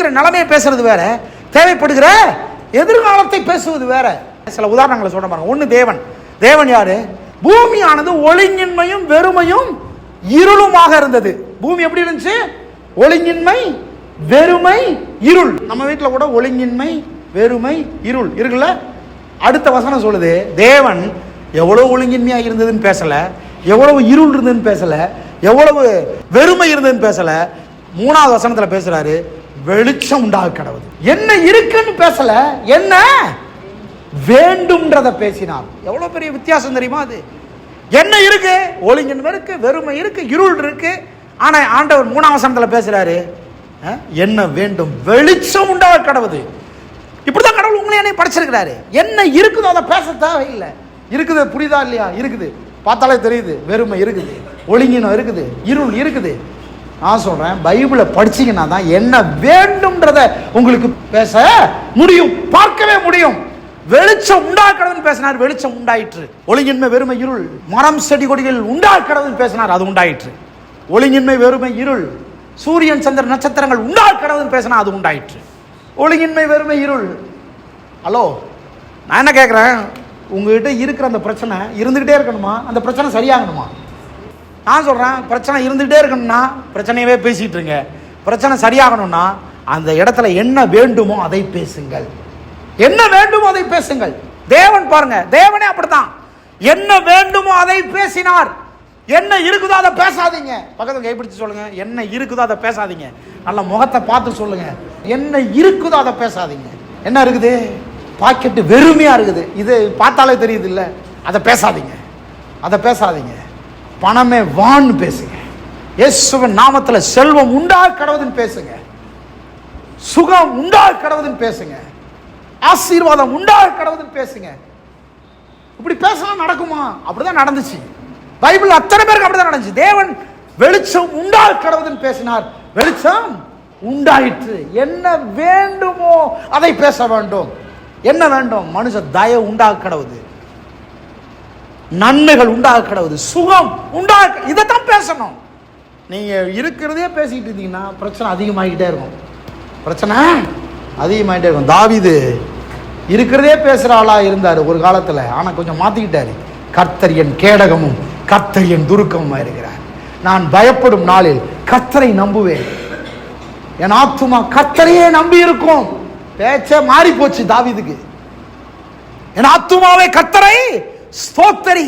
இருக்கிற நிலைமையை பேசுறது வேற, தேவைப்படுகிற எதிர்காலத்தை பேசுவது வேற. சில உதாரணங்களை சொல்ற பாருங்க. ஒன்னு தேவன் யாரு? பூமியானது ஒழுங்கின்மையும் வெறுமையும் இருளுமாக இருந்தது. பூமி எப்படி இருந்துச்சு? ஒழுங்கின்மை, வெறுமை, இருள். நம்ம வீட்டில் கூட ஒழுங்கின்மை, வெறுமை, இருள் இருக்குல்ல. அடுத்த வசனம் சொல்லுது, தேவன் எவ்வளவு ஒழுங்கின்மையா இருந்ததுன்னு பேசல, எவ்வளவு இருள் இருந்ததுன்னு பேசல, எவ்வளவு வெறுமை இருந்ததுன்னு பேசல. மூணாவது வசனத்துல பேசுறாரு, வெளிச்சம் உண்டாக கடவுது. என்ன இருக்குன்னு பேசல, என்ன வேண்டும்ன்றத பேசினார். எவ்வளவு பெரிய வித்தியாசம் தெரியுமா? அது என்ன இருக்கு? ஒழுங்கின்மை இருக்கு, வெறுமை இருக்கு, இருள் இருக்கு. ஆனா ஆண்டவர் மூணாவது வசனத்துல பேசுறாரு, என்ன வேண்டும், வெளிச்சம் உண்டாக கடவுது. இப்படிதான் கடவுள் உங்களை என்னை படைச்சிருக்கிறாரு. என்ன இருக்குதோ அதை பேச தேவையில்லை. இருக்குது, புரியுதா இல்லையா? இருக்குது, பார்த்தாலே தெரியுது. வெறுமை இருக்குது, ஒழுங்கினம் இருக்குது, இருள் இருக்குது. நான் சொல்றேன், பைபிளை படிச்சீங்கன்னா தான் என்ன வேண்டும்ன்றத உங்களுக்கு பேச முடியும், பார்க்கவே முடியும். வெளிச்சம் உண்டாக்கடவுன்னு பேசினார், வெளிச்சம் உண்டாயிற்று. ஒழுங்கின்மை, வெறுமை, இருள். மரம் செடி கொடிகள் உண்டாக்கடவுன்னு பேசினார், அது உண்டாயிற்று. ஒழுங்கின்மை, வெறுமை, இருள். சூரியன் சந்திர நட்சத்திரங்கள் உண்டாக்கடவுன்னு பேசினா அது உண்டாயிற்று. ஒழுங்கின்மை, வெறுமை, இருள். ஹலோ, நான் என்ன கேட்குறேன், உங்ககிட்ட இருக்கிற அந்த பிரச்சனை இருந்துகிட்டே இருக்கணுமா? அந்த பிரச்சனை சரியாகணுமா? நான் சொல்கிறேன், பிரச்சனை இருந்துகிட்டே இருக்கணும்னா பிரச்சனையவே பேசிகிட்டு இருங்க. பிரச்சனை சரியாகணும்னா அந்த இடத்துல என்ன வேண்டுமோ அதை பேசுங்கள். என்ன வேண்டுமோ அதை பேசுங்கள். தேவன் பாருங்க, தேவனே அப்படித்தான். என்ன வேண்டுமோ அதை பேசினார். என்ன இருக்குதோ அதை பேசாதீங்க. பக்கத்தில் கைப்பிடிச்சு சொல்லுங்க, என்ன இருக்குதோ அதை பேசாதீங்க. நல்ல முகத்தை பார்த்து சொல்லுங்க, என்ன இருக்குதோ அதை பேசாதீங்க. என்ன இருக்குது? பாக்கெட்டு வெறுமையா இருக்குது, இது பார்த்தாலே தெரியுது இல்ல, அதை பேசாதீங்க, அதை பேசாதீங்க. பணமே வான்னு பேசுங்க. இயேசுவின் நாமத்துல செல்வம் உண்டாக கடவுதுன்னு பேசுங்க, சுகம் உண்டாக கடவுதுன்னு பேசுங்க, ஆசீர்வாதம் உண்டாக கடவுதுன்னு பேசுங்க. இப்படி பேசலாம் நடக்குமா? அப்படிதான் நடந்துச்சு. பைபிள் அத்தனை பேருக்கு அப்படிதான் நடந்துச்சு. தேவன் வெளிச்சம் உண்டாக கடவுதுன்னு பேசினார், வெளிச்சம் உண்டாயிற்று. என்ன வேண்டுமோ அதை பேச வேண்டும். என்ன வேண்டும்? மனுஷ தயவு உண்டாக கடவுது, நன்மைகள் உண்டாக கடவுது, சுகம் உண்டாக, இதைத்தான் பேசணும். நீங்க இருக்கிறதே பேசிட்டு இருந்தீங்கன்னா பிரச்சனை அதிகமாகிட்டே இருக்கும். பிரச்சனை அதிகமாகிட்டே இருக்கும். தாவீது இருக்கிறதே பேசுற ஆளா இருந்தாரு ஒரு காலத்துல, ஆனா கொஞ்சம் மாத்திக்கிட்டாரு. கர்த்தர் என் கேடகமும் கர்த்தர் என் துருக்கமும் இருக்கிறார். நான் பயப்படும் நாளில் கர்த்தரை நம்புவேன். என் ஆத்துமா கர்த்தரையே நம்பி இருக்கும். பேச்ச மாறி போச்சு தாவீதுக்கு. என் ஆத்துமாவே கர்த்தரை ஸ்தோத்தரி,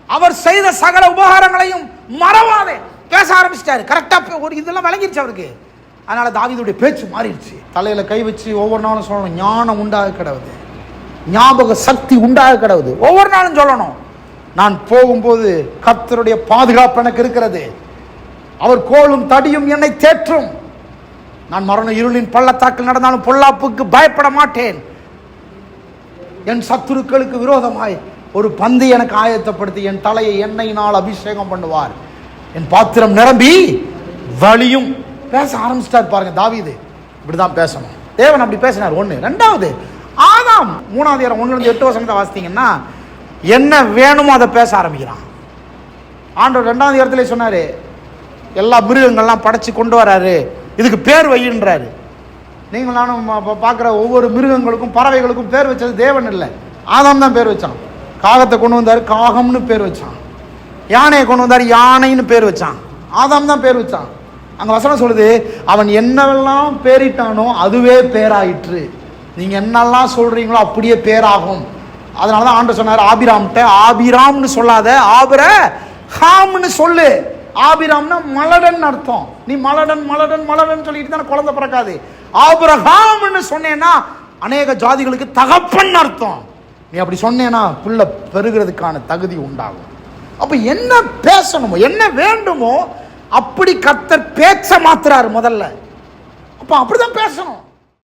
அவர் செய்த சகல உபகாரங்களையும் மறவாதே. பேச ஆரம்பிச்சிட்டாரு. கரெக்டா ஒரு இதெல்லாம் விளங்கிருச்சு அவருக்கு. அதனால தாவீதுடைய பேச்சு மாறிடுச்சு. தலையில கை வச்சு ஒவ்வொரு நாளும் சொல்லணும், ஞானம் உண்டாக கடவுது, ஞாபக சக்தி உண்டாக கடவுது. ஒவ்வொரு நாளும் சொல்லணும், நான் போகும்போது கர்த்தருடைய பாதுகாப்பு எனக்கு இருக்கிறது, அவர் கோலும் தடியும் என்னை தேற்றும், நான் மரண இருளின் பள்ளத்தாக்கில் நடந்தாலும் பொல்லாப்புக்கு பயப்பட மாட்டேன், என் சத்துருக்களுக்கு விரோதமாய் ஒரு பந்தி எனக்கு ஆயத்தப்படுத்தி என் தலையை எண்ணெயினால் அபிஷேகம் பண்ணுவார், என் பாத்திரம் நிரம்பி வலியும். பேச ஆரம்பிச்சிட்டார் பாருங்க தாவீது. இப்படிதான் பேசணும். தேவன் அப்படி பேசினார். ஒண்ணு. ரெண்டாவது, ஆதாம் 3:1-8 வாசித்தீங்கன்னா என்ன வேணுமோ அதை பேச ஆரம்பிக்கிறான். ஆண்டவர் 2 சொன்னாரு, எல்லா மிருகங்கள்லாம் படைச்சு கொண்டு வராரு, இதுக்கு பேர் வையின்றாரு. நீங்கள் நானும் பார்க்குற ஒவ்வொரு மிருகங்களுக்கும் பறவைகளுக்கும் பேர் வச்சது தேவன் இல்லை, ஆதாம் தான் பேர் வச்சான். காகத்தை கொண்டு வந்தார், காகம்னு பேர் வச்சான். யானையை கொண்டு வந்தார், யானைன்னு பேர் வச்சான். ஆதாம் தான் பேர் வச்சான். அங்கே வசனம் சொல்லுது, அவன் என்னவெல்லாம் பேரிட்டானோ அதுவே பேராயிற்று. நீங்க என்னெல்லாம் சொல்றீங்களோ அப்படியே பேராகும். அதனாலதான் ஆண்டவர் சொன்னார் ஆபிராம்கிட்ட, ஆபிராம்னு சொல்லாத, ஆபிரகாம்னு சொல்லு. ஆபிராம்னா மலடன் அர்த்தம். நீ மலடன் மலடன் மலடன் சொல்லிட்டு தானே குழந்தை பிறக்காது. ஆபிரகாம்னு சொன்னேன்னா அநேக ஜாதிகளுக்கு தகப்பன் அர்த்தம். நீ அப்படி சொன்னேன்னா புள்ள பெறுகிறதுக்கான தகுதி உண்டாகும். அப்ப என்ன பேசணுமோ என்ன வேண்டுமோ அப்படி கர்த்தர் பேச்ச மாத்துறாரு முதல்ல. அப்ப அப்படிதான் பேசணும்.